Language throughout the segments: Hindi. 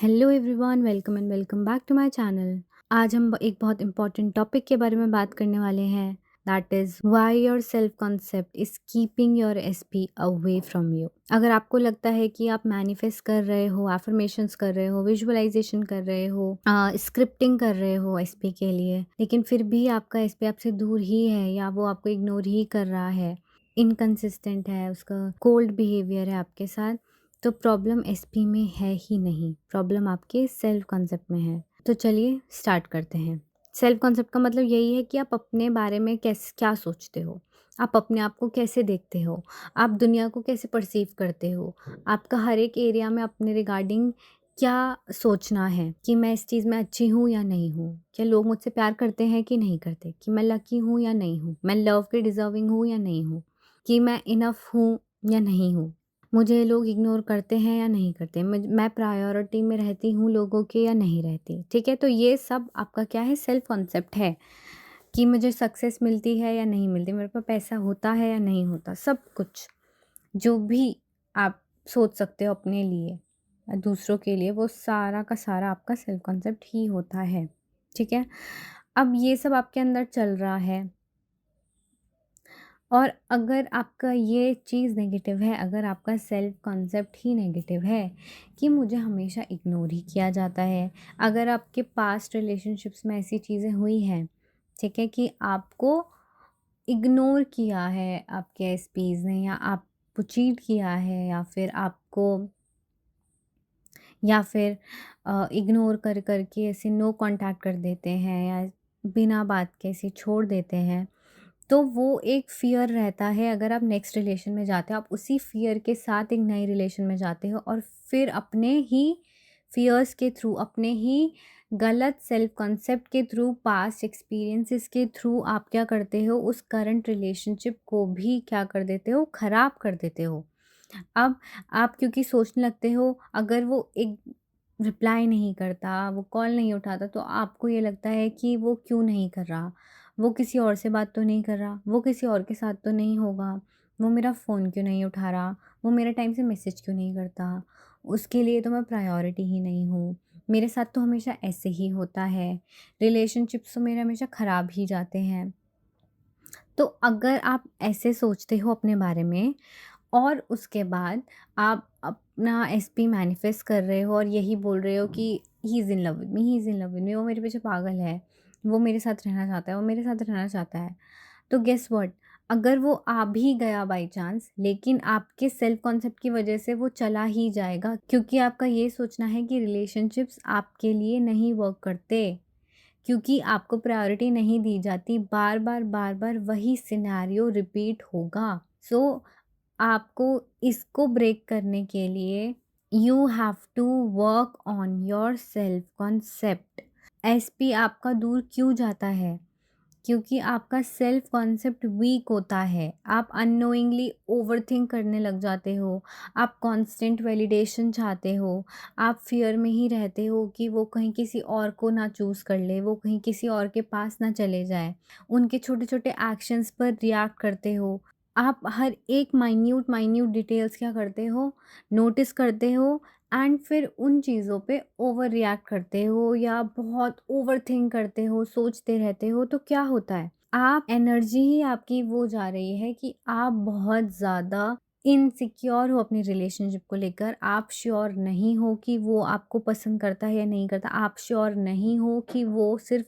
Hello everyone, welcome and welcome back to my channel. आज हम एक बहुत इंपॉर्टेंट टॉपिक के बारे में बात करने वाले हैं। That is why your self concept is keeping your SP away from you. अगर आपको लगता है कि आप मैनिफेस्ट कर रहे हो, एफर्मेशंस कर रहे हो, विजुअलाइजेशन कर रहे हो, स्क्रिप्टिंग कर रहे हो एसपी के लिए, लेकिन फिर भी आपका एसपी आपसे दूर ही है या वो आपको इग्नोर ही कर रहा है, इनकंसिस्टेंट है, उसका कोल्ड बिहेवियर है आपके साथ, तो प्रॉब्लम एसपी में है ही नहीं, प्रॉब्लम आपके सेल्फ कॉन्सेप्ट में है। तो चलिए स्टार्ट करते हैं। सेल्फ कॉन्सेप्ट का मतलब यही है कि आप अपने बारे में क्या सोचते हो, आप अपने आप को कैसे देखते हो, आप दुनिया को कैसे परसीव करते हो, आपका हर एक एरिया में अपने रिगार्डिंग क्या सोचना है कि मैं इस चीज़ में अच्छी हूँ या नहीं हूँ, क्या लोग मुझसे प्यार करते हैं कि नहीं करते, कि मैं लकी हूँ या नहीं हूँ, मैं लव के डिज़र्विंग हूँ या नहीं हूँ, कि मैं इनफ हूँ या नहीं हूँ, मुझे लोग इग्नोर करते हैं या नहीं करते, मैं प्रायोरिटी में रहती हूँ लोगों के या नहीं रहती। ठीक है, तो ये सब आपका क्या है, सेल्फ कॉन्सेप्ट है कि मुझे सक्सेस मिलती है या नहीं मिलती, मेरे पास पैसा होता है या नहीं होता, सब कुछ जो भी आप सोच सकते हो अपने लिए या दूसरों के लिए, वो सारा का सारा आपका सेल्फ कॉन्सेप्ट ही होता है। ठीक है, अब ये सब आपके अंदर चल रहा है और अगर आपका ये चीज़ नेगेटिव है, अगर आपका सेल्फ कॉन्सेप्ट ही नेगेटिव है कि मुझे हमेशा इग्नोर ही किया जाता है, अगर आपके पास्ट रिलेशनशिप्स में ऐसी चीज़ें हुई हैं, ठीक है, कि आपको इग्नोर किया है आपके एसपीज़ ने, या आपको चीट किया है, या फिर इग्नोर कर कर के ऐसे नो कांटेक्ट कर देते हैं या बिना बात के ऐसे छोड़ देते हैं, तो वो एक फ़ियर रहता है। अगर आप नेक्स्ट रिलेशन में जाते हो, आप उसी फ़ियर के साथ एक नए रिलेशन में जाते हो और फिर अपने ही फ़ियर्स के थ्रू, अपने ही गलत सेल्फ कॉन्सेप्ट के थ्रू, पास्ट एक्सपीरियंसेस के थ्रू आप क्या करते हो, उस करंट रिलेशनशिप को भी क्या कर देते हो, ख़राब कर देते हो। अब आप क्योंकि सोचने लगते हो, अगर वो एक रिप्लाई नहीं करता, वो कॉल नहीं उठाता, तो आपको ये लगता है कि वो क्यों नहीं कर रहा? वो किसी और से बात तो नहीं कर रहा, वो किसी और के साथ तो नहीं होगा, वो मेरा फ़ोन क्यों नहीं उठा रहा, वो मेरे टाइम से मैसेज क्यों नहीं करता, उसके लिए तो मैं प्रायोरिटी ही नहीं हूँ, मेरे साथ तो हमेशा ऐसे ही होता है, रिलेशनशिप्स तो मेरे हमेशा ख़राब ही जाते हैं। तो अगर आप ऐसे सोचते हो अपने बारे में और उसके बाद आप अपना एसपी मैनिफेस्ट कर रहे हो और यही बोल रहे हो कि he is in love with me, he is in love with me, वो मेरे पीछे पागल है, वो मेरे साथ रहना चाहता है, वो मेरे साथ रहना चाहता है। तो गेस व्हाट, अगर वो आ भी गया बाय चांस, लेकिन आपके सेल्फ कॉन्सेप्ट की वजह से वो चला ही जाएगा, क्योंकि आपका ये सोचना है कि रिलेशनशिप्स आपके लिए नहीं वर्क करते, क्योंकि आपको प्रायोरिटी नहीं दी जाती, बार बार वही सिनेरियो रिपीट होगा। सो आपको इसको ब्रेक करने के लिए you have to work on your self concept. एसपी आपका दूर क्यों जाता है? क्योंकि आपका सेल्फ कॉन्सेप्ट वीक होता है, आप अननोइंगली ओवरथिंक करने लग जाते हो, आप कांस्टेंट वैलिडेशन चाहते हो, आप फियर में ही रहते हो कि वो कहीं किसी और को ना चूज़ कर ले, वो कहीं किसी और के पास ना चले जाए, उनके छोटे छोटे एक्शंस पर रिएक्ट करते हो, आप हर एक माइन्यूट माइन्यूट डिटेल्स क्या करते हो, नोटिस करते हो, एंड फिर उन चीज़ों पे ओवर रिएक्ट करते हो या बहुत ओवरथिंक करते हो, सोचते रहते हो, तो क्या होता है, आप एनर्जी ही आपकी वो जा रही है कि आप बहुत ज़्यादा इनसिक्योर हो अपनी रिलेशनशिप को लेकर, आप श्योर नहीं हो कि वो आपको पसंद करता है या नहीं करता, आप श्योर नहीं हो कि वो सिर्फ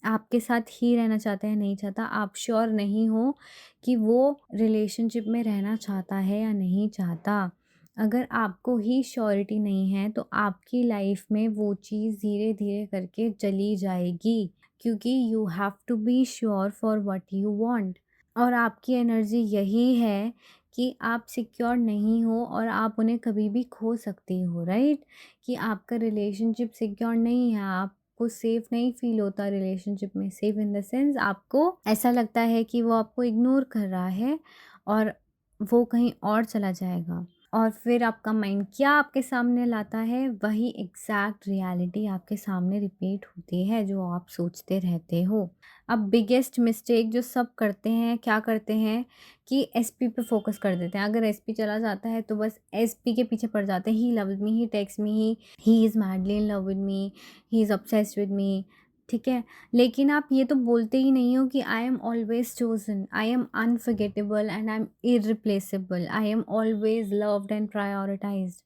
आपके साथ ही रहना चाहता है, नहीं चाहता, आप श्योर नहीं हो कि वो रिलेशनशिप में रहना चाहता है या नहीं चाहता। अगर आपको ही श्योरिटी नहीं है, तो आपकी लाइफ में वो चीज़ धीरे धीरे करके चली जाएगी, क्योंकि you have to be sure for what you want. और आपकी एनर्जी यही है कि आप सिक्योर नहीं हो और आप उन्हें कभी भी खो सकती हो, राइट? कि आपका रिलेशनशिप सिक्योर नहीं है, आपको सेफ नहीं फील होता रिलेशनशिप में, सेफ इन द सेंस आपको ऐसा लगता है कि वो आपको इग्नोर कर रहा है और वो कहीं और चला जाएगा। और फिर आपका माइंड क्या आपके सामने लाता है, वही एग्ज़ैक्ट रियलिटी आपके सामने रिपीट होती है जो आप सोचते रहते हो। अब बिगेस्ट मिस्टेक जो सब करते हैं, क्या करते हैं कि एसपी पे फ़ोकस कर देते हैं। अगर एसपी चला जाता है तो बस एसपी के पीछे पड़ जाते हैं। He loves me, he text me, he is madly in love with me, he is obsessed with me, ठीक है? लेकिन आप ये तो बोलते ही नहीं हो कि I am always chosen, I am unforgettable and I am irreplaceable, I am always loved and prioritised.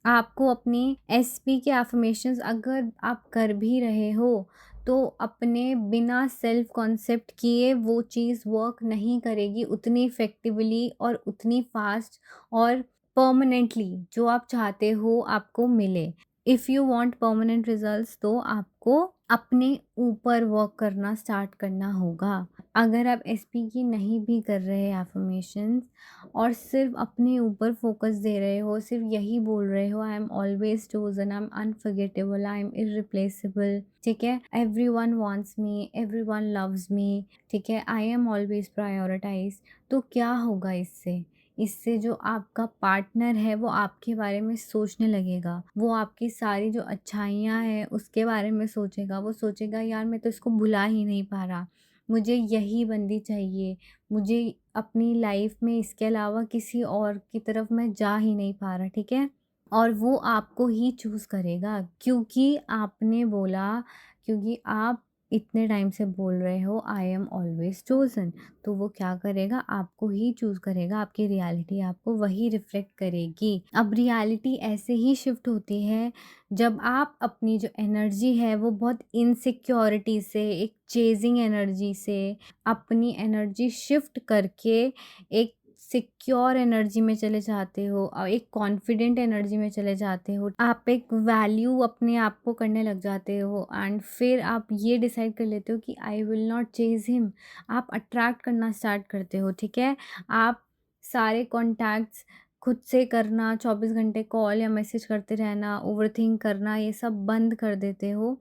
आपको अपनी एसपी के अफ़र्मेशंस अगर आप कर भी रहे हो, तो अपने बिना सेल्फ कॉन्सेप्ट किए वो चीज़ वर्क नहीं करेगी उतनी इफ़ेक्टिवली और उतनी फ़ास्ट और परमानेंटली जो आप चाहते हो आपको मिले। If you want permanent results तो आपको अपने ऊपर वर्क करना स्टार्ट करना होगा। अगर आप एसपी की नहीं भी कर रहे अफ़र्मेशंस और सिर्फ अपने ऊपर फ़ोकस दे रहे हो, सिर्फ यही बोल रहे हो I am always chosen, I am unforgettable, I am irreplaceable, ठीक है? Everyone wants me, everyone loves me, ठीक है? I am always prioritised. तो क्या होगा इससे? इससे जो आपका पार्टनर है वो आपके बारे में सोचने लगेगा। वो आपकी सारी जो अच्छाइयाँ हैं उसके बारे में सोचेगा। वो सोचेगा यार मैं तो इसको भुला ही नहीं पा रहा। मुझे यही बंदी चाहिए। मुझे अपनी लाइफ में इसके अलावा किसी और की तरफ मैं जा ही नहीं पा रहा, ठीक है? और वो आपको ही चूज़ करेगा क्योंकि आपने बोला, क्योंकि आप इतने टाइम से बोल रहे हो आई एम ऑलवेज़ चोज़न, तो वो क्या करेगा आपको ही चूज़ करेगा, आपकी रियलिटी आपको वही रिफ्लेक्ट करेगी। अब रियलिटी ऐसे ही शिफ्ट होती है जब आप अपनी जो एनर्जी है वो बहुत इनसिक्योरिटी से, एक चेज़िंग एनर्जी से अपनी एनर्जी शिफ्ट करके एक सिक्योर एनर्जी में चले जाते हो और एक कॉन्फिडेंट एनर्जी में चले जाते हो। आप एक वैल्यू अपने आप को करने लग जाते हो एंड फिर आप ये डिसाइड कर लेते हो कि I will not Chase him. आप अट्रैक्ट करना स्टार्ट करते हो, ठीक है? आप सारे कॉन्टैक्ट्स खुद से करना, 24 घंटे कॉल या मैसेज करते रहना, ओवरथिंक करना, ये सब बंद कर देते हो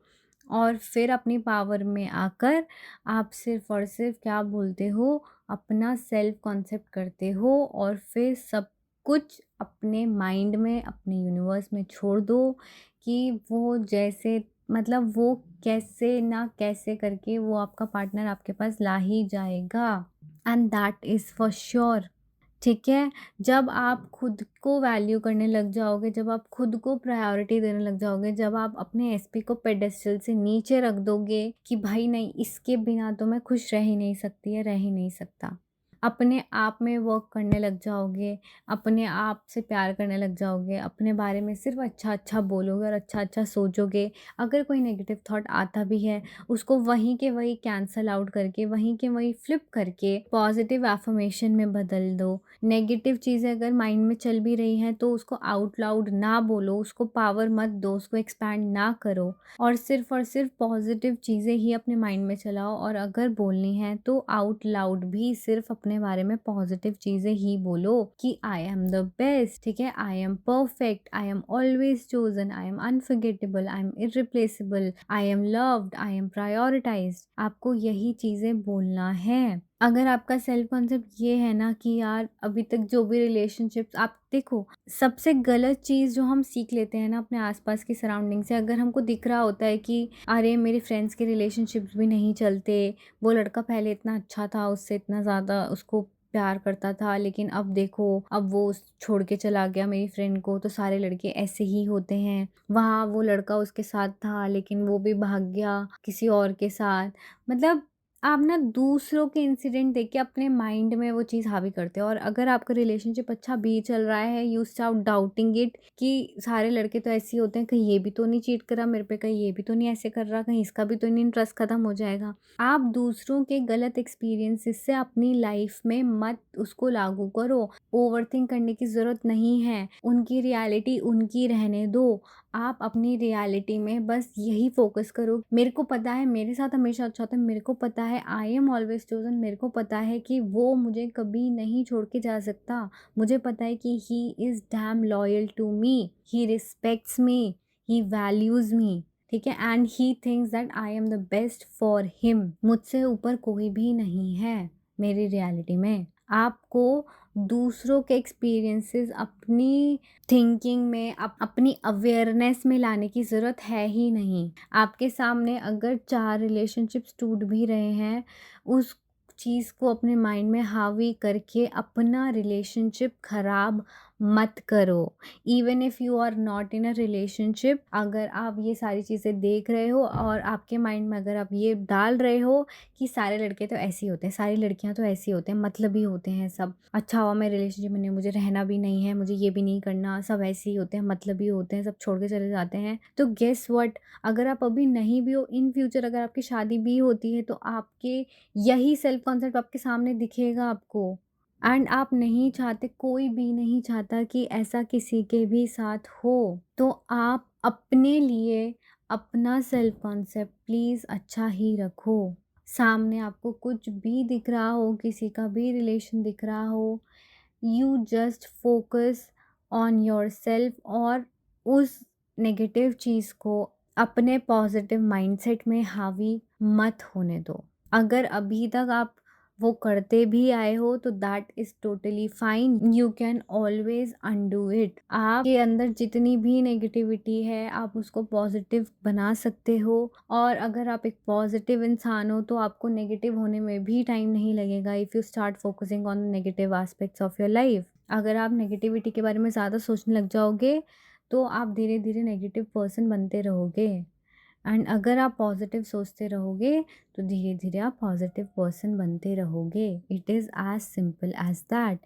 और फिर अपनी पावर में आकर आप सिर्फ़ और सिर्फ़ क्या बोलते हो, अपना सेल्फ कॉन्सेप्ट करते हो और फिर सब कुछ अपने माइंड में, अपने यूनिवर्स में छोड़ दो कि वो जैसे मतलब वो कैसे ना कैसे करके वो आपका पार्टनर आपके पास ला ही जाएगा and that is for sure. ठीक है? जब आप खुद को वैल्यू करने लग जाओगे, जब आप खुद को प्रायोरिटी देने लग जाओगे, जब आप अपने एसपी को पेडेस्टल से नीचे रख दोगे कि भाई नहीं इसके बिना तो मैं खुश रह ही नहीं सकती या रह ही नहीं सकता। अपने आप में वर्क करने लग जाओगे, अपने आप से प्यार करने लग जाओगे, अपने बारे में सिर्फ़ अच्छा-अच्छा बोलोगे और अच्छा-अच्छा सोचोगे। अगर कोई नेगेटिव थॉट आता भी है, उसको वहीं के वहीं कैंसल आउट करके, वहीं के वहीं फ्लिप करके पॉज़िटिव अफ़र्मेशन में बदल दो। नेगेटिव चीज़ें अगर माइंड में चल भी रही हैं तो उसको आउट लाउड ना बोलो, उसको पावर मत दो, उसको एक्सपैंड ना करो और सिर्फ पॉजिटिव चीज़ें ही अपने माइंड में चलाओ और अगर बोलनी है तो आउट लाउड भी सिर्फ अपने बारे में पॉजिटिव चीज़ें ही बोलो कि आई एम द बेस्ट, ठीक है? I M perfect, I am always chosen, I am unforgettable, I am irreplaceable, I am loved, I am prioritised. आपको यही चीज़ें बोलना है। अगर आपका सेल्फ कॉन्सेप्ट ये है ना कि यार अभी तक जो भी रिलेशनशिप्स आप देखो, सबसे गलत चीज़ जो हम सीख लेते हैं ना अपने आसपास की सराउंडिंग से, अगर हमको दिख रहा होता है कि अरे मेरे फ्रेंड्स के रिलेशनशिप्स भी नहीं चलते, वो लड़का पहले इतना अच्छा था, उससे इतना ज़्यादा उसको प्यार करता था, लेकिन अब देखो अब वो छोड़ के चला गया मेरी फ्रेंड को, तो सारे लड़के ऐसे ही होते हैं। वहाँ वो लड़का उसके साथ था लेकिन वो भी भाग गया किसी और के साथ। मतलब आप ना दूसरों के इंसिडेंट देख के अपने माइंड में वो चीज़ हावी करते हो और अगर आपका रिलेशनशिप अच्छा भी चल रहा है, यू स्टार्ट डाउटिंग इट कि सारे लड़के तो ऐसे ही होते हैं, कहीं ये भी तो नहीं चीट करा मेरे पे, कहीं ये भी तो नहीं ऐसे कर रहा, कहीं इसका भी तो नहीं ट्रस्ट खत्म हो जाएगा। आप दूसरों के गलत एक्सपीरियंसेस से अपनी लाइफ में मत उसको लागू करो। ओवरथिंक करने की ज़रूरत नहीं है, उनकी रियलिटी उनकी रहने दो। आप अपनी रियलिटी में बस यही फ़ोकस करो, मेरे को पता है मेरे साथ हमेशा अच्छा होता है, मेरे को पता है आई एम ऑलवेज़ चोज़न, मेरे को पता है कि वो मुझे कभी नहीं छोड़ के जा सकता। मुझे पता है कि he is damn loyal to me, he respects me, he values me, ठीक है? And he thinks that I am the best for him. मुझसे ऊपर कोई भी नहीं है मेरी रियलिटी में। आपको दूसरों के एक्सपीरियंसेस अपनी थिंकिंग में, अपनी अवेयरनेस में लाने की ज़रूरत है ही नहीं। आपके सामने अगर 4 रिलेशनशिप्स टूट भी रहे हैं, उस चीज़ को अपने माइंड में हावी करके अपना रिलेशनशिप ख़राब मत करो। Even if you are not in a relationship, अगर आप ये सारी चीज़ें देख रहे हो और आपके माइंड में अगर आप ये डाल रहे हो कि सारे लड़के तो ऐसे ही होते हैं, सारी लड़कियाँ तो ऐसी होते हैं, मतलबी होते हैं सब। अच्छा हुआ मैं रिलेशनशिप में नहीं, मुझे रहना भी नहीं है, मुझे ये भी नहीं करना, सब ऐसे ही होते हैं, मतलबी होते हैं, सब छोड़ के चले जाते हैं। तो गेस व्हाट, अगर आप अभी नहीं भी हो, इन फ्यूचर अगर आपकी शादी भी होती है तो आपके यही सेल्फ कॉन्सेप्ट आपके सामने दिखेगा आपको। एंड आप नहीं चाहते, कोई भी नहीं चाहता कि ऐसा किसी के भी साथ हो। तो आप अपने लिए अपना सेल्फ कॉन्सेप्ट प्लीज़ अच्छा ही रखो। सामने आपको कुछ भी दिख रहा हो, किसी का भी रिलेशन दिख रहा हो, you just focus on yourself और उस नेगेटिव चीज़ को अपने पॉजिटिव माइंडसेट में हावी मत होने दो। अगर अभी तक आप वो करते भी आए हो तो that is totally fine, you can always undo it. आपके अंदर जितनी भी नेगेटिविटी है आप उसको पॉजिटिव बना सकते हो, और अगर आप एक पॉजिटिव इंसान हो तो आपको नेगेटिव होने में भी टाइम नहीं लगेगा if you start focusing on negative aspects of your life. अगर आप नेगेटिविटी के बारे में ज़्यादा सोचने लग जाओगे तो आप धीरे धीरे नेगेटिव पर्सन बनते रहोगे। एंड अगर आप पॉजिटिव सोचते रहोगे तो धीरे धीरे आप पॉजिटिव पर्सन बनते रहोगे। It is as simple as that.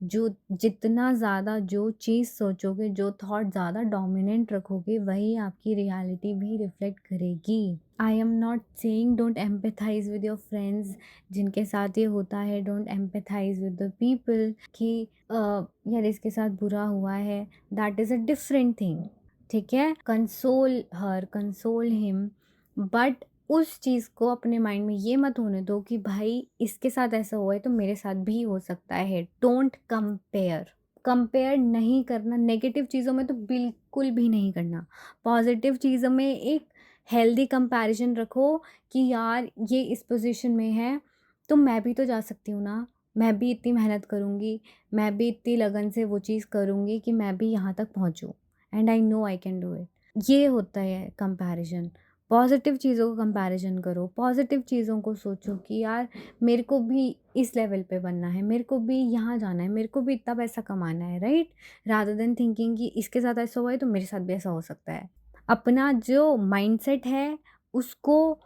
जो जितना ज़्यादा जो चीज़ सोचोगे, जो थॉट ज़्यादा डोमिनेंट रखोगे, वही आपकी रियलिटी भी रिफ्लेक्ट करेगी। I am not saying don't empathise with your friends जिनके साथ ये होता है, don't empathise with the people कि यार इसके साथ बुरा हुआ है, that is a different thing. ठीक है, console her, console him, but उस चीज़ को अपने माइंड में ये मत होने दो कि भाई इसके साथ ऐसा हुआ है तो मेरे साथ भी हो सकता है। डोंट कंपेयर, कंपेयर नहीं करना, नेगेटिव चीज़ों में तो बिल्कुल भी नहीं करना। पॉजिटिव चीज़ों में एक हेल्दी कंपैरिजन रखो कि यार ये इस पोजीशन में है तो मैं भी तो जा सकती हूँ ना, मैं भी इतनी मेहनत करूँगी, मैं भी इतनी लगन से वो चीज़ करूँगी कि मैं भी यहाँ तक पहुँचूँ, and I know I can do it. ये होता है कंपैरिजन। पॉजिटिव चीज़ों को कंपैरिजन करो, पॉजिटिव चीज़ों को सोचो कि यार मेरे को भी इस लेवल पे बनना है, मेरे को भी यहाँ जाना है, मेरे को भी इतना पैसा कमाना है, राइट? रादर देन थिंकिंग कि इसके साथ ऐसा हुआ है तो मेरे साथ भी ऐसा हो सकता है। अपना जो माइंडसेट है उसको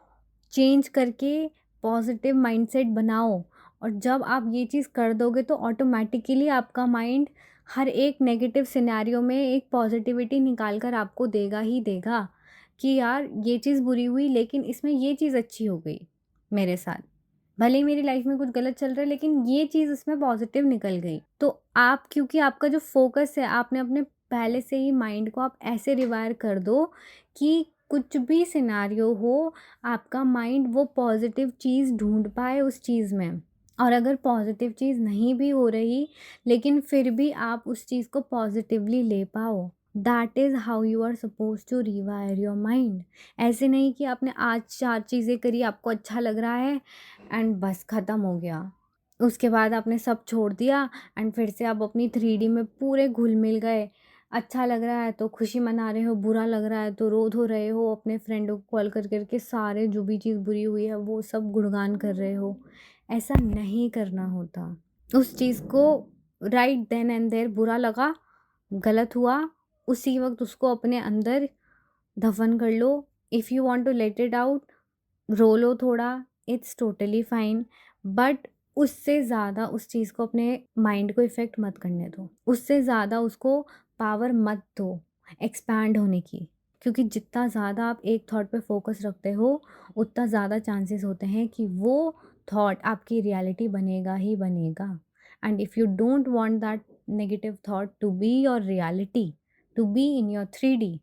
चेंज करके पॉजिटिव माइंडसेट बनाओ, और जब आप ये चीज़ कर दोगे तो ऑटोमेटिकली आपका माइंड हर एक नेगेटिव सिनेरियो में एक पॉजिटिविटी निकाल कर आपको देगा ही देगा कि यार ये चीज़ बुरी हुई लेकिन इसमें ये चीज़ अच्छी हो गई मेरे साथ। भले ही मेरी लाइफ में कुछ गलत चल रहा है लेकिन ये चीज़ इसमें पॉजिटिव निकल गई। तो आप, क्योंकि आपका जो फ़ोकस है, आपने अपने पहले से ही माइंड को आप ऐसे रिवायर कर दो कि कुछ भी सिनेरियो हो, आपका माइंड वो पॉजिटिव चीज़ ढूँढ पाए उस चीज़ में। और अगर पॉजिटिव चीज़ नहीं भी हो रही, लेकिन फिर भी आप उस चीज़ को पॉजिटिवली ले पाओ। That is how you are suppose to rewire your mind. ऐसे नहीं कि आपने आज 4 चीज़ें करी, आपको अच्छा लग रहा है एंड बस ख़त्म हो गया। उसके बाद आपने सब छोड़ दिया एंड फिर से आप अपनी 3D में पूरे घुल-मिल गए। अच्छा लग रहा है तो खुशी मना रहे हो, बुरा लग रहा है तो रो धो रहे हो, अपने फ्रेंडों को कॉल कर के सारे जो भी चीज़ बुरी हुई है वो सब गुणगान कर रहे हो। ऐसा नहीं करना होता। उस चीज़ को राइट देन एंड देयर बुरा लगा, गलत हुआ, उसी वक़्त उसको अपने अंदर दफ़न कर लो। If you want to let it out, रो लो थोड़ा, इट्स टोटली फाइन, बट उससे ज़्यादा उस चीज़ को, अपने माइंड को इफ़ेक्ट मत करने दो। उससे ज़्यादा उसको पावर मत दो एक्सपैंड होने की। क्योंकि जितना ज़्यादा आप एक थॉट पे फ़ोकस रखते हो, उतना ज़्यादा चांसेस होते हैं कि वो थॉट आपकी रियलिटी बनेगा ही बनेगा। And if you don't want that negative thought to be your reality, to be in your 3D,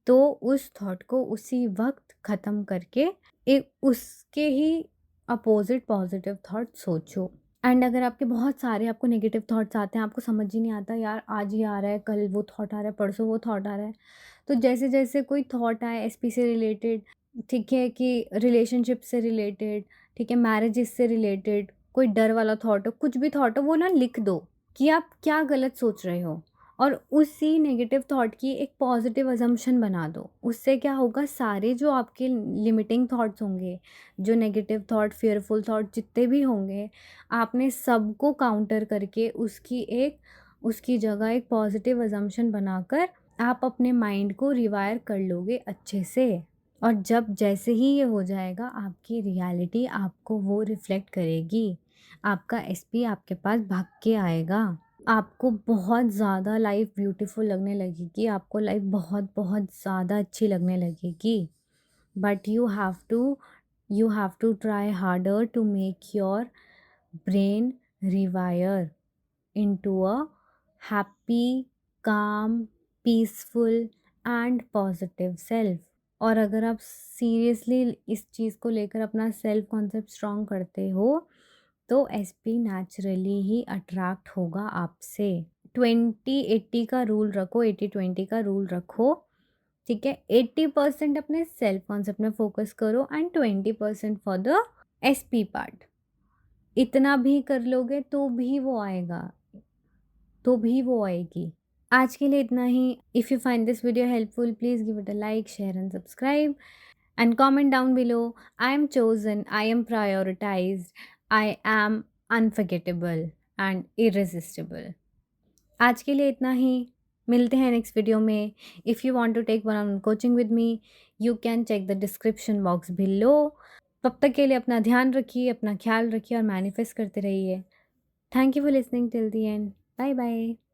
तो उस थॉट को उसी वक़्त ख़त्म करके एक उसके ही अपोज़िट पॉज़िटिव थॉट सोचो। एंड अगर आपके बहुत सारे आपको नेगेटिव थॉट्स आते हैं, आपको समझ ही नहीं आता यार आज ये आ रहा है, कल वो थॉट आ रहा है, परसों वो थॉट आ रहा है। तो जैसे-जैसे कोई थॉट आए एसपी से रिलेटेड, ठीक है, कि रिलेशनशिप से रिलेटेड, ठीक है, मैरिजेस से रिलेटेड, कोई डर वाला थॉट हो, कुछ भी थॉट हो, वो ना लिख दो कि आप क्या गलत सोच रहे हो और उसी नेगेटिव थॉट की एक पॉजिटिव अजम्पशन बना दो। उससे क्या होगा, सारे जो आपके लिमिटिंग थॉट्स होंगे, जो नेगेटिव थॉट, फ़ियरफुल थॉट जितने भी होंगे, आपने सबको काउंटर करके उसकी जगह एक पॉजिटिव अजम्पशन बनाकर आप अपने माइंड को रिवायर कर लोगे अच्छे से। और जब जैसे ही ये हो जाएगा, आपकी रियलिटी आपको वो रिफ्लेक्ट करेगी। आपका एसपी आपके पास भाग के आएगा। आपको बहुत ज़्यादा लाइफ ब्यूटीफुल लगने लगेगी, आपको लाइफ बहुत बहुत ज़्यादा अच्छी लगने लगेगी। But you have to try harder to make your brain rewire into a happy, calm, peaceful and positive self। और अगर आप सीरियसली इस चीज़ को लेकर अपना सेल्फ कॉन्सेप्ट स्ट्रॉन्ग करते हो, तो एसपी नेचुरली ही अट्रैक्ट होगा आपसे। 20-80 का रूल रखो, 80-20 का रूल रखो, ठीक है? 80% अपने सेल्फ कॉन्सेप्ट में फोकस करो and 20% for the SP part. इतना भी कर लोगे तो भी वो आएगी। आज के लिए इतना ही। If you find this video helpful, please give it a like, share and subscribe and comment down below. I am chosen, I am prioritised, I am unforgettable and irresistible. आज के लिए इतना ही। मिलते हैं नेक्स्ट वीडियो में। If you want to take one on coaching with me, you can check the description box below. तब तक के लिए अपना ध्यान रखिए, अपना ख्याल रखिए और मैनिफेस्ट करते रहिए। Thank you for listening till the end. Bye bye.